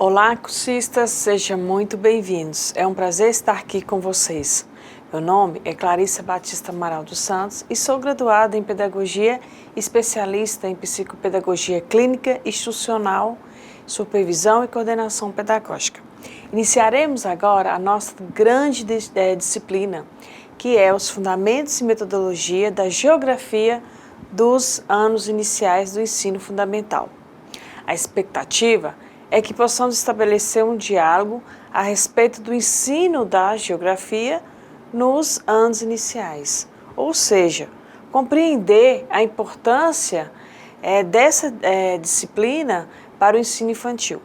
Olá, cursistas, sejam muito bem-vindos. É um prazer estar aqui com vocês. Meu nome é Clarissa Batista Amaral dos Santos e sou graduada em Pedagogia, especialista em Psicopedagogia Clínica, Institucional, Supervisão e Coordenação Pedagógica. Iniciaremos agora a nossa grande disciplina, que é os Fundamentos e Metodologia da Geografia dos anos iniciais do ensino fundamental. A expectativa é que possamos estabelecer um diálogo a respeito do ensino da geografia nos anos iniciais, ou seja, compreender a importância dessa disciplina para o ensino infantil,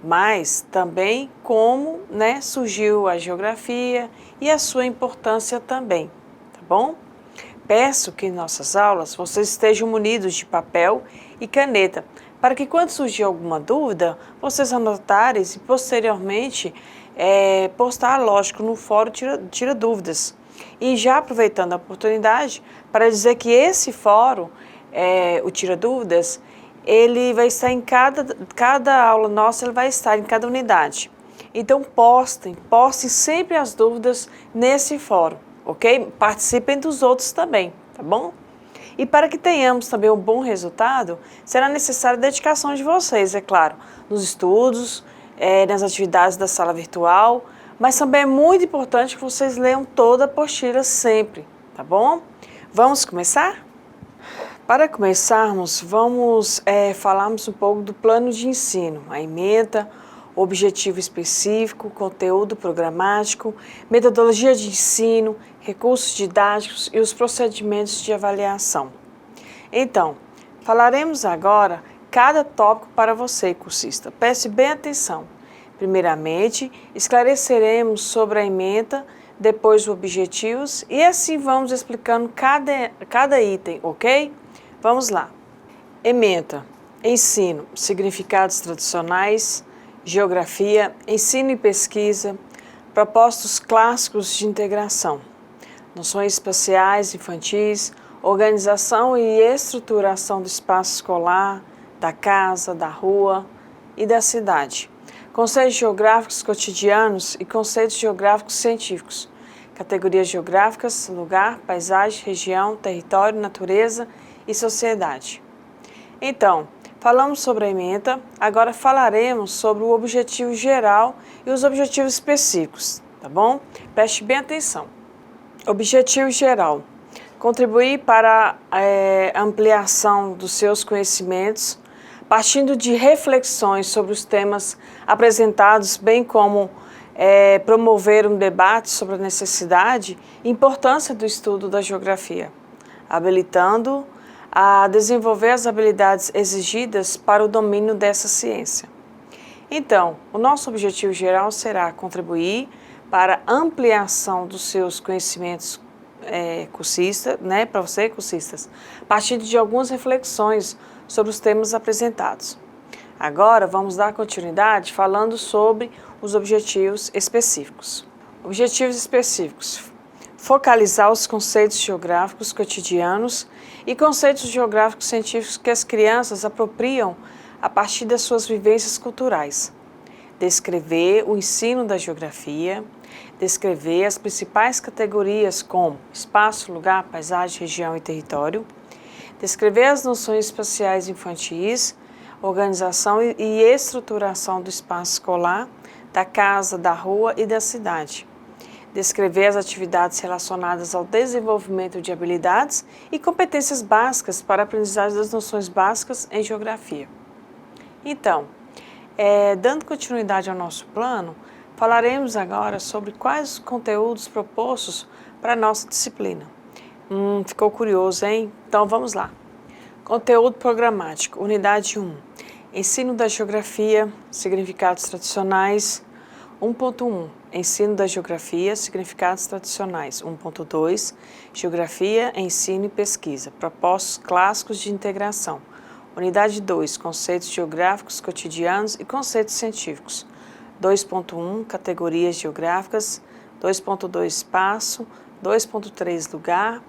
mas também como surgiu a geografia e a sua importância também, tá bom? Peço que em nossas aulas vocês estejam munidos de papel e caneta, para que quando surgir alguma dúvida, vocês anotarem e posteriormente postar, lógico, no fórum Tira Dúvidas. E já aproveitando a oportunidade para dizer que esse fórum, o Tira Dúvidas, ele vai estar em cada aula nossa, ele vai estar em cada unidade. Então postem sempre as dúvidas nesse fórum, ok? Participem dos outros também, tá bom? E para que tenhamos também um bom resultado, será necessária a dedicação de vocês, é claro, nos estudos, nas atividades da sala virtual, mas também é muito importante que vocês leiam toda a apostila sempre, tá bom? Vamos começar? Para começarmos, vamos falarmos um pouco do plano de ensino, a ementa, objetivo específico, conteúdo programático, metodologia de ensino, recursos didáticos e os procedimentos de avaliação. Então, falaremos agora cada tópico para você, cursista. Preste bem atenção. Primeiramente, esclareceremos sobre a ementa, depois os objetivos e assim vamos explicando cada item, ok? Vamos lá. Ementa, ensino, significados tradicionais, geografia, ensino e pesquisa, propósitos clássicos de integração, noções espaciais infantis, organização e estruturação do espaço escolar, da casa, da rua e da cidade, conceitos geográficos cotidianos e conceitos geográficos científicos, categorias geográficas, lugar, paisagem, região, território, natureza e sociedade. Então, falamos sobre a ementa, agora falaremos sobre o objetivo geral e os objetivos específicos, tá bom? Preste bem atenção. Objetivo geral: contribuir para a ampliação dos seus conhecimentos, partindo de reflexões sobre os temas apresentados, bem como promover um debate sobre a necessidade e importância do estudo da geografia, habilitando a desenvolver as habilidades exigidas para o domínio dessa ciência. Então, o nosso objetivo geral será contribuir para a ampliação dos seus conhecimentos cursistas, para você, cursistas, partindo de algumas reflexões sobre os temas apresentados. Agora, vamos dar continuidade falando sobre os objetivos específicos. Objetivos específicos: focalizar os conceitos geográficos cotidianos e conceitos geográficos científicos que as crianças apropriam a partir das suas vivências culturais. Descrever o ensino da geografia, descrever as principais categorias como espaço, lugar, paisagem, região e território, descrever as noções espaciais infantis, organização e estruturação do espaço escolar, da casa, da rua e da cidade. Descrever as atividades relacionadas ao desenvolvimento de habilidades e competências básicas para a aprendizagem das noções básicas em geografia. Então, dando continuidade ao nosso plano, falaremos agora sobre quais os conteúdos propostos para a nossa disciplina. Ficou curioso, hein? Então vamos lá. Conteúdo programático, unidade 1. Ensino da geografia, significados tradicionais. 1.1. Ensino da geografia, significados tradicionais. 1.2. Geografia, ensino e pesquisa. Propósitos clássicos de integração. Unidade 2. Conceitos geográficos cotidianos e conceitos científicos. 2.1. Categorias geográficas. 2.2. Espaço. 2.3. Lugar.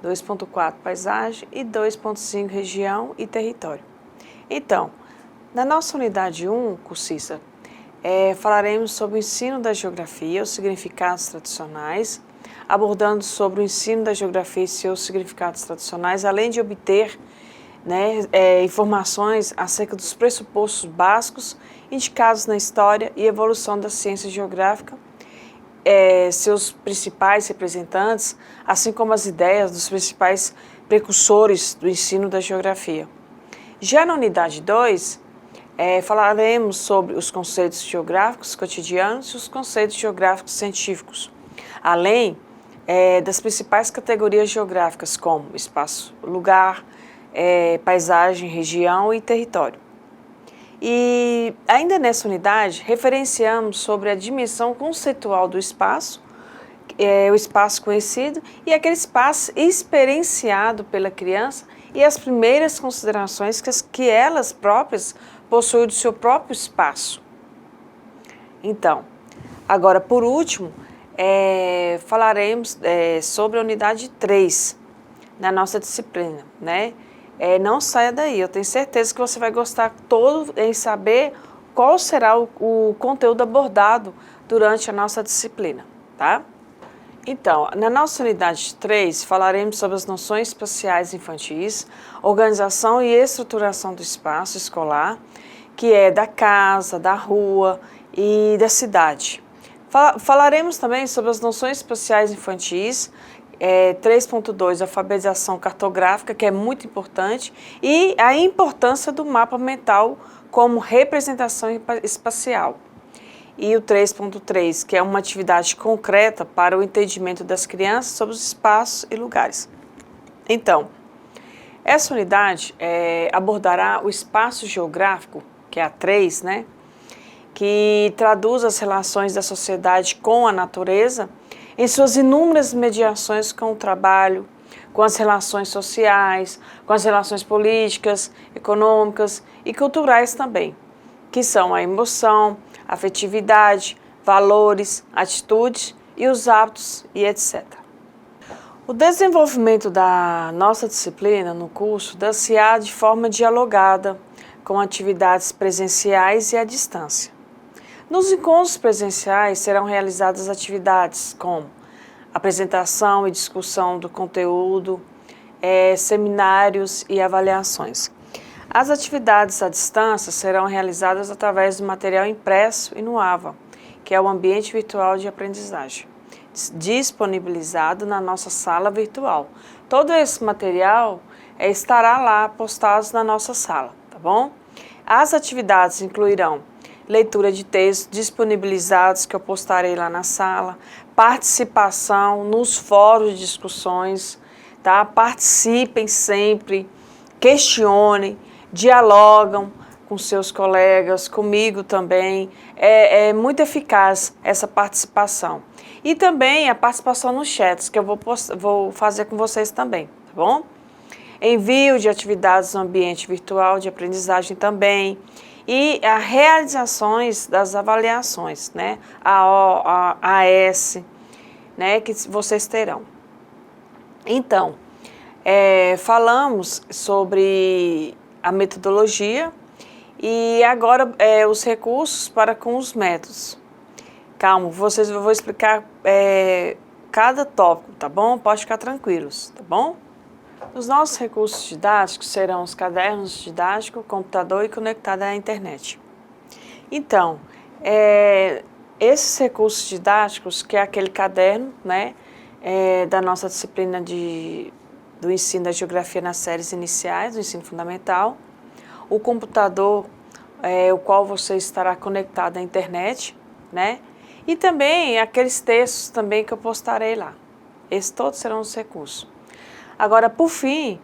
2.4. Paisagem. E 2.5. Região e território. Então, Na nossa unidade 1, cursista, falaremos sobre o ensino da geografia, os significados tradicionais, abordando sobre o ensino da geografia e seus significados tradicionais, além de obter, né, informações acerca dos pressupostos básicos indicados na história e evolução da ciência geográfica, seus principais representantes, assim como as ideias dos principais precursores do ensino da geografia. Já na unidade 2, falaremos sobre os conceitos geográficos cotidianos e os conceitos geográficos científicos, além das principais categorias geográficas como espaço, lugar, paisagem, região e território. E ainda nessa unidade, referenciamos sobre a dimensão conceitual do espaço, o espaço conhecido e aquele espaço experienciado pela criança e as primeiras considerações que elas próprias possuem do seu próprio espaço. Então, agora por último, falaremos sobre a unidade 3 na nossa disciplina, né? Não saia daí, eu tenho certeza que você vai gostar todo em saber qual será o conteúdo abordado durante a nossa disciplina, tá? Então, na nossa unidade 3, falaremos sobre as noções espaciais infantis, organização e estruturação do espaço escolar, que é da casa, da rua e da cidade. Falaremos também sobre as noções espaciais infantis, 3.2, alfabetização cartográfica, que é muito importante, e a importância do mapa mental como representação espacial. E o 3.3, que é uma atividade concreta para o entendimento das crianças sobre os espaços e lugares. Então, essa unidade abordará o espaço geográfico, que é a 3, né? Que traduz as relações da sociedade com a natureza em suas inúmeras mediações com o trabalho, com as relações sociais, com as relações políticas, econômicas e culturais também, que são a emoção, afetividade, valores, atitudes e os hábitos e etc. O desenvolvimento da nossa disciplina no curso dá-se-á de forma dialogada, com atividades presenciais e à distância. Nos encontros presenciais serão realizadas atividades como apresentação e discussão do conteúdo, seminários e avaliações. As atividades à distância serão realizadas através do material impresso e no AVA, que é o ambiente virtual de aprendizagem, disponibilizado na nossa sala virtual. Todo esse material estará lá postado na nossa sala, tá bom? As atividades incluirão leitura de textos disponibilizados que eu postarei lá na sala, participação nos fóruns de discussões, tá? Participem sempre, questionem, dialogam com seus colegas, comigo também. É muito eficaz essa participação. E também a participação nos chats, que eu vou fazer com vocês também, tá bom? Envio de atividades no ambiente virtual de aprendizagem também. E as realizações das avaliações, né? AO, AS, né? Que vocês terão. Então, falamos sobre a metodologia e agora os recursos para com os métodos. Calma, eu vou explicar cada tópico, tá bom? Pode ficar tranquilos, tá bom? Os nossos recursos didáticos serão os cadernos didáticos, computador e conectado à internet. Então, esses recursos didáticos, que é aquele caderno, né, da nossa disciplina do ensino da geografia nas séries iniciais, do ensino fundamental, o computador, o qual você estará conectado à internet, né, e também aqueles textos também que eu postarei lá. Esses todos serão os recursos. Agora, por fim,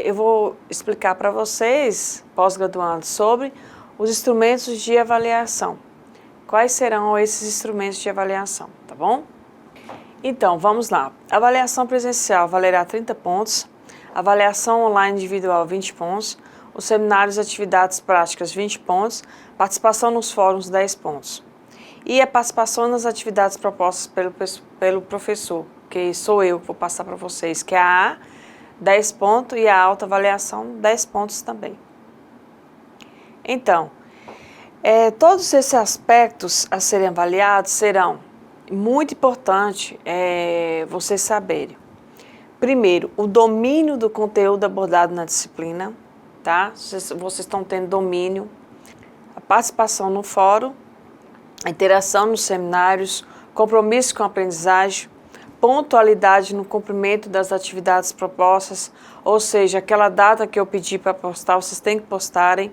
eu vou explicar para vocês, pós-graduandos, sobre os instrumentos de avaliação. Quais serão esses instrumentos de avaliação, tá bom? Então, vamos lá. Avaliação presencial valerá 30 pontos, avaliação online individual 20 pontos, os seminários e atividades práticas 20 pontos, participação nos fóruns 10 pontos. E a participação nas atividades propostas pelo professor, que sou eu que vou passar para vocês, que é a A, 10 pontos, e a autoavaliação, 10 pontos também. Então, todos esses aspectos a serem avaliados serão muito importante vocês saberem. Primeiro, o domínio do conteúdo abordado na disciplina, tá? Vocês estão tendo domínio, a participação no fórum, a interação nos seminários, compromisso com a aprendizagem, pontualidade no cumprimento das atividades propostas, ou seja, aquela data que eu pedi para postar, vocês têm que postarem.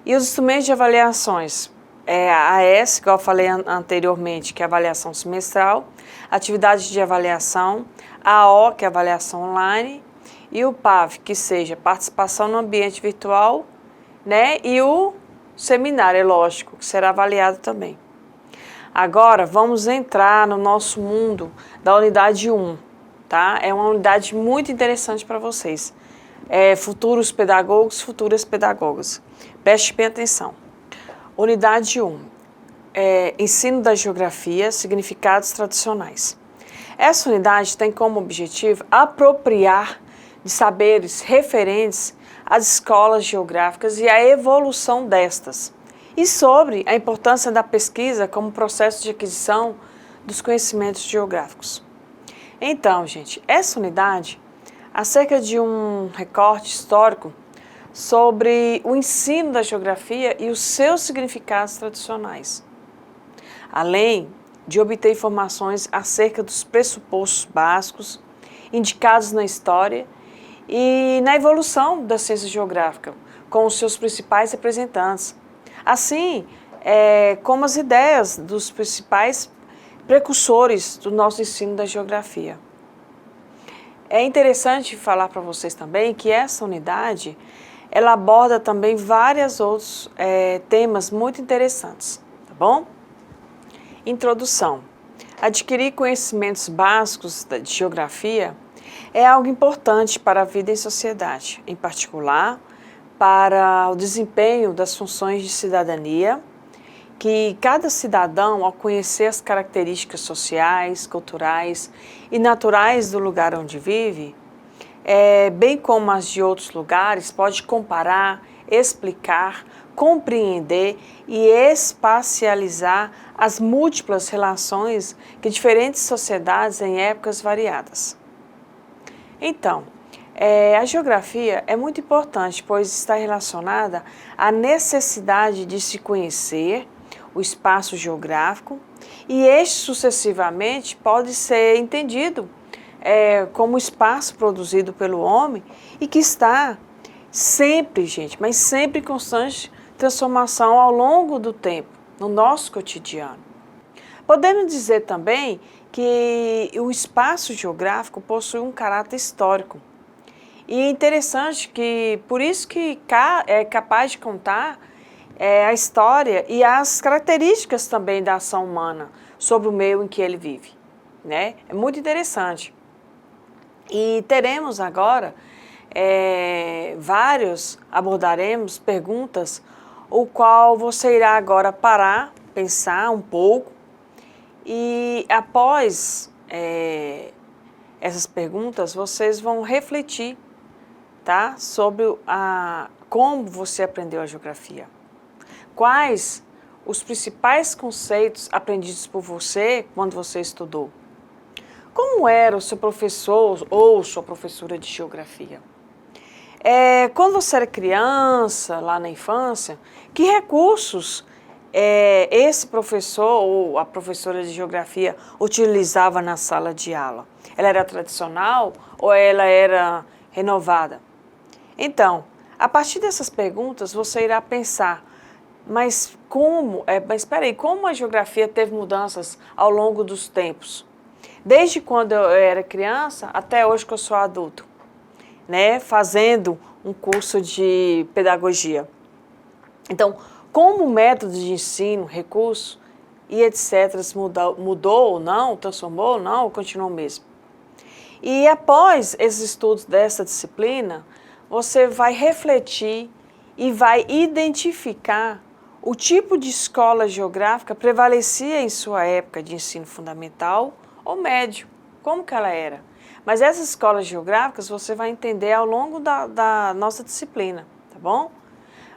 E os instrumentos de avaliações, a AS, igual eu falei anteriormente, que é a avaliação semestral, atividade de avaliação, a AO, que é a avaliação online, e o PAV, que seja participação no ambiente virtual, né? E o seminário, é lógico, que será avaliado também. Agora, vamos entrar no nosso mundo da unidade 1, tá? É uma unidade muito interessante para vocês. Futuros pedagogos, futuras pedagogas. Preste bem atenção. Unidade 1. Ensino da geografia, significados tradicionais. Essa unidade tem como objetivo apropriar de saberes referentes às escolas geográficas e à evolução destas, e sobre a importância da pesquisa como processo de aquisição dos conhecimentos geográficos. Então, gente, essa unidade, acerca de um recorte histórico sobre o ensino da geografia e os seus significados tradicionais, além de obter informações acerca dos pressupostos básicos indicados na história e na evolução da ciência geográfica, com os seus principais representantes, assim como as ideias dos principais precursores do nosso ensino da geografia. É interessante falar para vocês também que essa unidade, ela aborda também vários outros temas muito interessantes, tá bom? Introdução. Adquirir conhecimentos básicos de geografia é algo importante para a vida em sociedade, em particular para o desempenho das funções de cidadania, que cada cidadão, ao conhecer as características sociais, culturais e naturais do lugar onde vive, bem como as de outros lugares, pode comparar, explicar, compreender e espacializar as múltiplas relações que diferentes sociedades em épocas variadas. Então, a geografia é muito importante, pois está relacionada à necessidade de se conhecer o espaço geográfico, e este sucessivamente pode ser entendido como espaço produzido pelo homem e que está sempre, gente, mas sempre em constante transformação ao longo do tempo, no nosso cotidiano. Podemos dizer também que o espaço geográfico possui um caráter histórico. E é interessante que, por isso que é capaz de contar a história e as características também da ação humana sobre o meio em que ele vive, né? É muito interessante. E teremos agora abordaremos perguntas, o qual você irá agora parar, pensar um pouco, e após essas perguntas, vocês vão refletir, tá? Sobre como você aprendeu a geografia. Quais os principais conceitos aprendidos por você quando você estudou? Como era o seu professor ou sua professora de geografia? Quando você era criança, lá na infância, que recursos esse professor ou a professora de geografia utilizava na sala de aula? Ela era tradicional ou ela era renovada? Então, a partir dessas perguntas, você irá pensar, mas espera aí, como a geografia teve mudanças ao longo dos tempos? Desde quando eu era criança até hoje que eu sou adulto, né, fazendo um curso de pedagogia. Então, como o método de ensino, recurso e etc. mudou ou não, transformou ou não, ou continuou o mesmo? E após esses estudos dessa disciplina, você vai refletir e vai identificar o tipo de escola geográfica prevalecia em sua época de ensino fundamental ou médio, como que ela era. Mas essas escolas geográficas você vai entender ao longo da nossa disciplina, tá bom?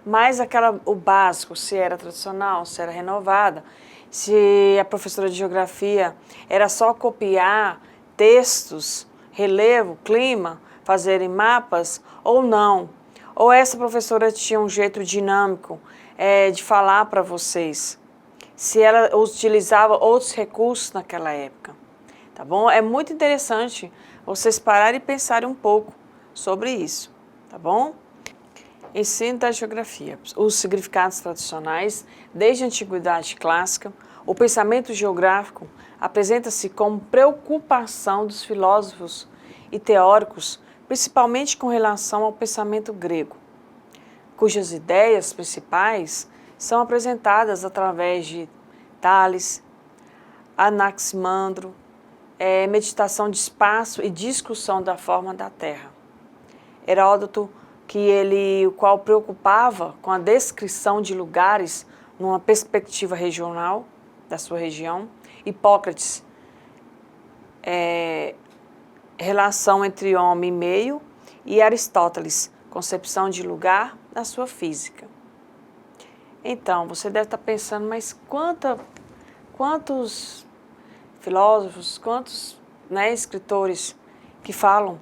mais o básico, se era tradicional, se era renovada, se a professora de geografia era só copiar textos, relevo, clima, fazerem mapas ou não. Ou essa professora tinha um jeito dinâmico de falar para vocês, se ela utilizava outros recursos naquela época, tá bom? É muito interessante vocês pararem e pensarem um pouco sobre isso, tá bom? Ensino da geografia, os significados tradicionais, desde a antiguidade clássica, o pensamento geográfico apresenta-se como preocupação dos filósofos e teóricos, principalmente com relação ao pensamento grego, cujas ideias principais são apresentadas através de Tales, Anaximandro, meditação de espaço e discussão da forma da Terra. Heródoto, o qual preocupava com a descrição de lugares numa perspectiva regional da sua região. Hipócrates, relação entre homem e meio, e Aristóteles, concepção de lugar na sua física. Então, você deve estar pensando, mas quantos filósofos, quantos escritores que falam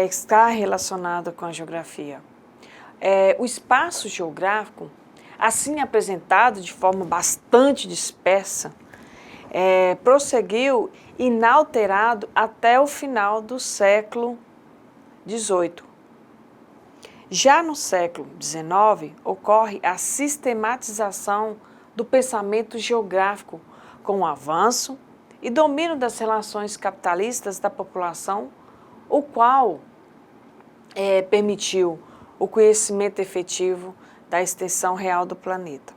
está relacionado com a geografia? O espaço geográfico, assim apresentado de forma bastante dispersa, prosseguiu inalterado até o final do século XVIII. Já no século XIX, ocorre a sistematização do pensamento geográfico com o avanço e domínio das relações capitalistas da população, o qual permitiu o conhecimento efetivo da extensão real do planeta.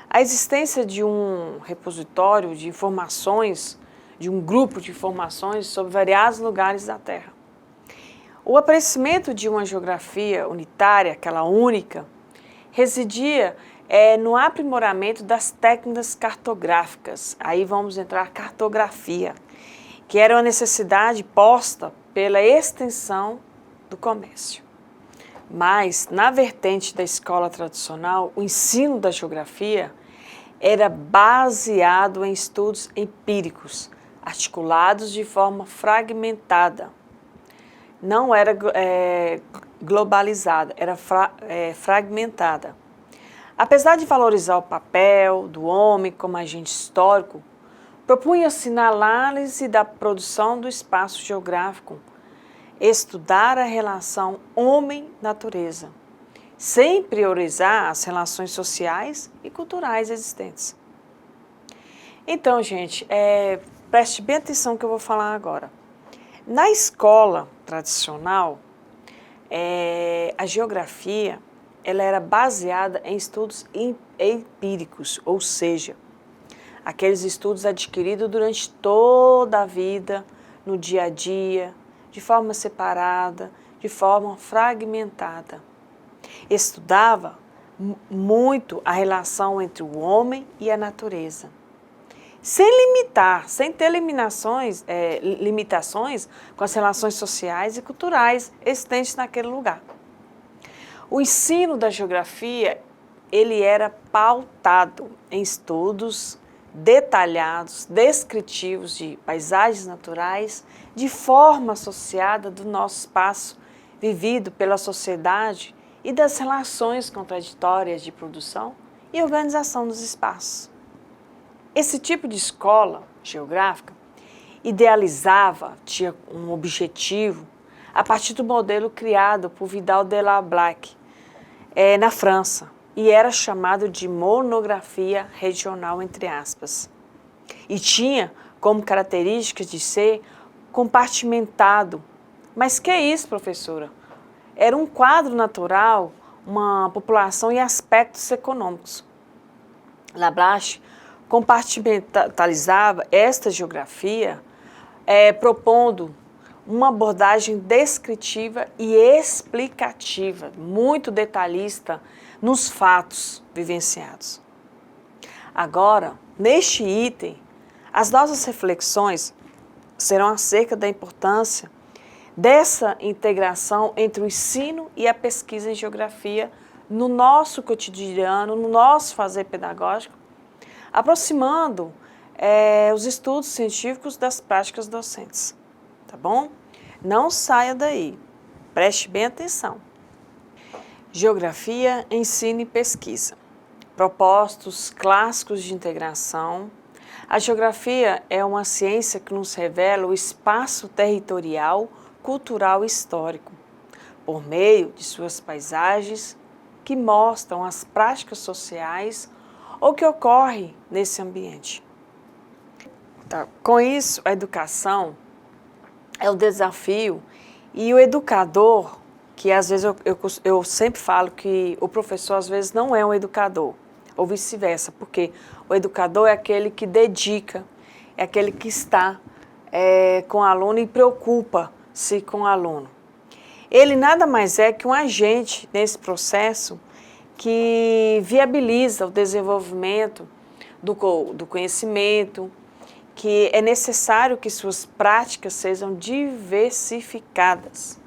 A existência de um repositório de informações, de um grupo de informações sobre variados lugares da Terra. O aparecimento de uma geografia unitária, aquela única, residia no aprimoramento das técnicas cartográficas. Aí vamos entrar a cartografia, que era uma necessidade posta pela extensão do comércio. Mas, na vertente da escola tradicional, o ensino da geografia era baseado em estudos empíricos, articulados de forma fragmentada. Não era globalizada, era fragmentada. Apesar de valorizar o papel do homem como agente histórico, propunha-se na análise da produção do espaço geográfico estudar a relação homem-natureza, sem priorizar as relações sociais e culturais existentes. Então, gente, preste bem atenção no que eu vou falar agora. Na escola tradicional, a geografia ela era baseada em estudos empíricos, ou seja, aqueles estudos adquiridos durante toda a vida, no dia a dia, de forma separada, de forma fragmentada. Estudava muito a relação entre o homem e a natureza, sem ter limitações com as relações sociais e culturais existentes naquele lugar. O ensino da geografia, ele era pautado em estudos detalhados, descritivos de paisagens naturais, de forma associada do nosso espaço vivido pela sociedade e das relações contraditórias de produção e organização dos espaços. Esse tipo de escola geográfica idealizava, tinha um objetivo, a partir do modelo criado por Vidal de la Blague, na França, e era chamado de monografia regional, entre aspas. E tinha como característica de ser compartimentado. Mas que é isso, professora? Era um quadro natural, uma população e aspectos econômicos. Lablache compartimentalizava esta geografia propondo uma abordagem descritiva e explicativa, muito detalhista nos fatos vivenciados. Agora, neste item, as nossas reflexões serão acerca da importância dessa integração entre o ensino e a pesquisa em geografia no nosso cotidiano, no nosso fazer pedagógico, aproximando os estudos científicos das práticas docentes, tá bom? Não saia daí, preste bem atenção. Geografia, ensino e pesquisa. Propósitos clássicos de integração. A geografia é uma ciência que nos revela o espaço territorial, cultural e histórico, por meio de suas paisagens que mostram as práticas sociais ou que ocorrem nesse ambiente. Tá. Com isso, a educação é o desafio e o educador, que às vezes eu sempre falo que o professor às vezes não é um educador, ou vice-versa, porque o educador é aquele que dedica, é aquele que está com o aluno e preocupa-se com o aluno. Ele nada mais é que um agente nesse processo que viabiliza o desenvolvimento do conhecimento, que é necessário que suas práticas sejam diversificadas.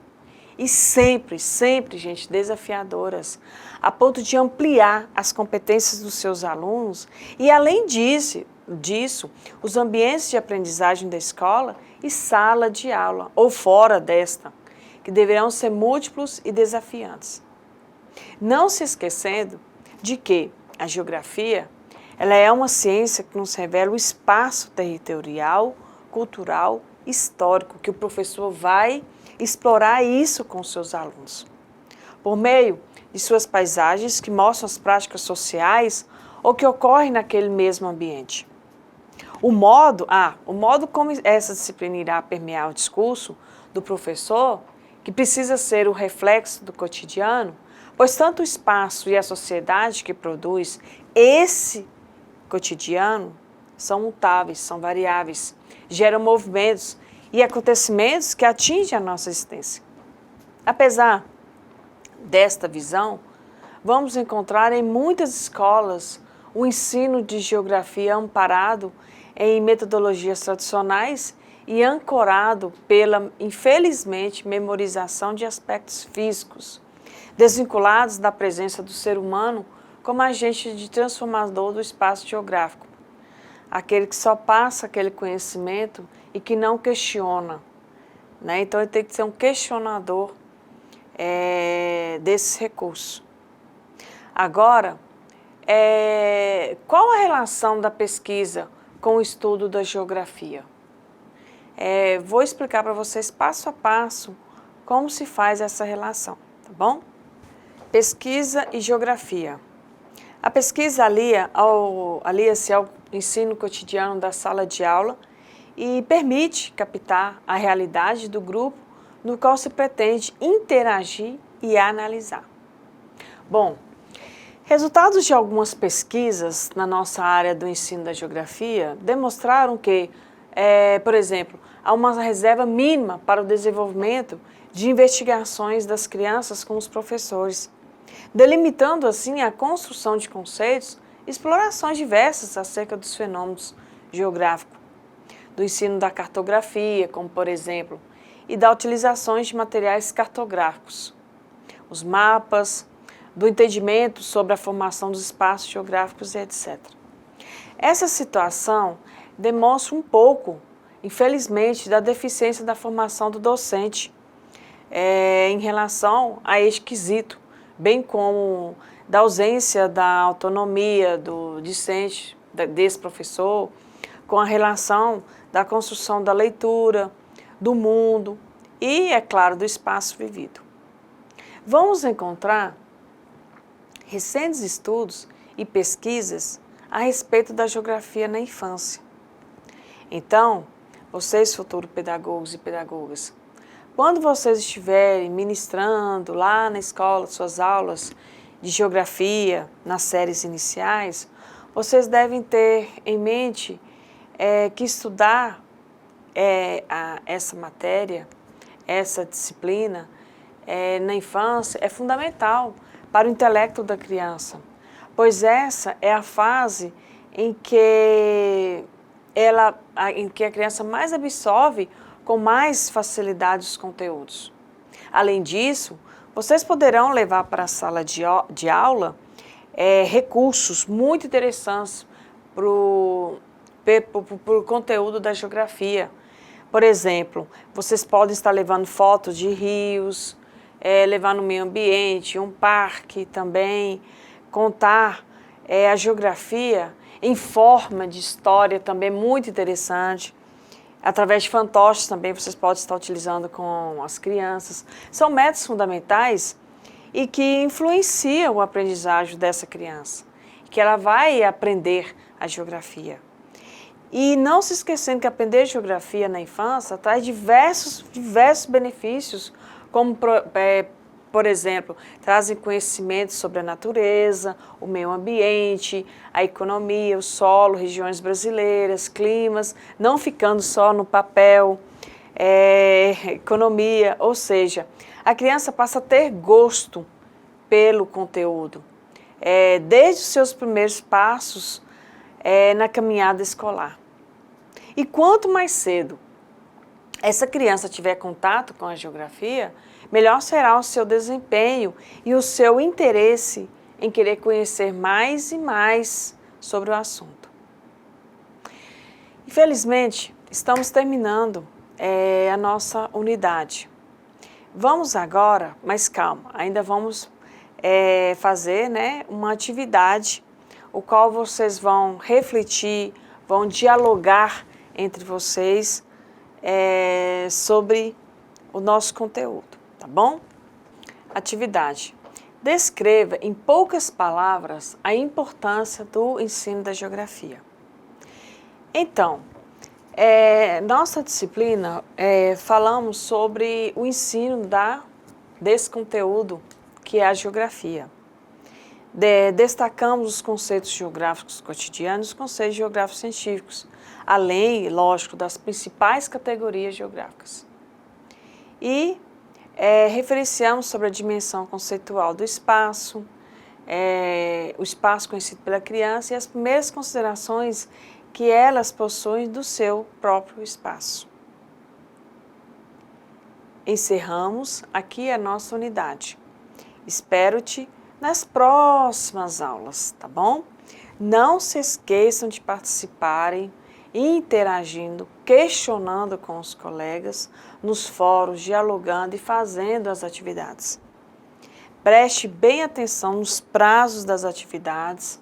E sempre, sempre, gente, desafiadoras, a ponto de ampliar as competências dos seus alunos e, além disso, os ambientes de aprendizagem da escola e sala de aula, ou fora desta, que deverão ser múltiplos e desafiantes. Não se esquecendo de que a geografia ela é uma ciência que nos revela o espaço territorial, cultural, histórico, que o professor vai explorar isso com os seus alunos. Por meio de suas paisagens que mostram as práticas sociais ou que ocorrem naquele mesmo ambiente. O modo como essa disciplina irá permear o discurso do professor, que precisa ser o reflexo do cotidiano, pois tanto o espaço e a sociedade que produz esse cotidiano são mutáveis, são variáveis, geram movimentos e acontecimentos que atingem a nossa existência. Apesar desta visão, vamos encontrar em muitas escolas o ensino de geografia amparado em metodologias tradicionais e ancorado pela, infelizmente, memorização de aspectos físicos, desvinculados da presença do ser humano como agente de transformador do espaço geográfico, aquele que só passa aquele conhecimento e que não questiona, né? Então ele tem que ser um questionador desses recursos. Agora, qual a relação da pesquisa com o estudo da geografia? Vou explicar para vocês passo a passo como se faz essa relação, tá bom? Pesquisa e geografia. A pesquisa alia-se ao ensino cotidiano da sala de aula e permite captar a realidade do grupo no qual se pretende interagir e analisar. Bom, resultados de algumas pesquisas na nossa área do ensino da geografia demonstraram que, por exemplo, há uma reserva mínima para o desenvolvimento de investigações das crianças com os professores, delimitando assim a construção de conceitos e explorações diversas acerca dos fenômenos geográficos, do ensino da cartografia, como por exemplo, e da utilização de materiais cartográficos, os mapas, do entendimento sobre a formação dos espaços geográficos e etc. Essa situação demonstra um pouco, infelizmente, da deficiência da formação do docente em relação a este quesito, bem como da ausência da autonomia do discente, desse professor, com a relação da construção da leitura, do mundo e, é claro, do espaço vivido. Vamos encontrar recentes estudos e pesquisas a respeito da geografia na infância. Então, vocês, futuros pedagogos e pedagogas, quando vocês estiverem ministrando lá na escola suas aulas de geografia, nas séries iniciais, vocês devem ter em mente que estudar essa matéria, essa disciplina na infância é fundamental para o intelecto da criança, pois essa é a fase em que a criança mais absorve com mais facilidade os conteúdos. Além disso, Vocês poderão levar para a sala de aula recursos muito interessantes para o conteúdo da geografia. Por exemplo, vocês podem estar levando fotos de rios, levar no meio ambiente, um parque também, contar a geografia em forma de história também muito interessante. Através de fantoches também vocês podem estar utilizando com as crianças. São métodos fundamentais e que influenciam a aprendizagem dessa criança, que ela vai aprender a geografia. E não se esquecendo que aprender geografia na infância traz diversos benefícios, como, por exemplo, trazem conhecimento sobre a natureza, o meio ambiente, a economia, o solo, regiões brasileiras, climas, não ficando só no papel, economia, ou seja, a criança passa a ter gosto pelo conteúdo, desde os seus primeiros passos na caminhada escolar. E quanto mais cedo essa criança tiver contato com a geografia, melhor será o seu desempenho e o seu interesse em querer conhecer mais e mais sobre o assunto. Infelizmente, estamos terminando a nossa unidade. Vamos agora, mas calma, ainda vamos fazer uma atividade, o qual vocês vão refletir, vão dialogar entre vocês sobre o nosso conteúdo, tá bom? Atividade. Descreva em poucas palavras a importância do ensino da geografia. Então, nossa disciplina, falamos sobre o ensino desse conteúdo que é a geografia. Destacamos os conceitos geográficos cotidianos e os conceitos geográficos científicos, além, lógico, das principais categorias geográficas. E referenciamos sobre a dimensão conceitual do espaço, o espaço conhecido pela criança e as primeiras considerações que elas possuem do seu próprio espaço. Encerramos aqui a nossa unidade. Espero-te nas próximas aulas, tá bom? Não se esqueçam de participarem, interagindo, questionando com os colegas, nos fóruns, dialogando e fazendo as atividades. Preste bem atenção nos prazos das atividades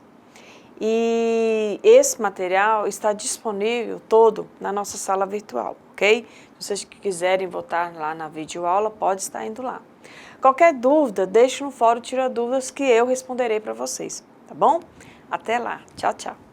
e esse material está disponível todo na nossa sala virtual, ok? Se vocês quiserem voltar lá na videoaula, pode estar indo lá. Qualquer dúvida, deixe no fórum Tira Dúvidas que eu responderei para vocês, tá bom? Até lá. Tchau, tchau.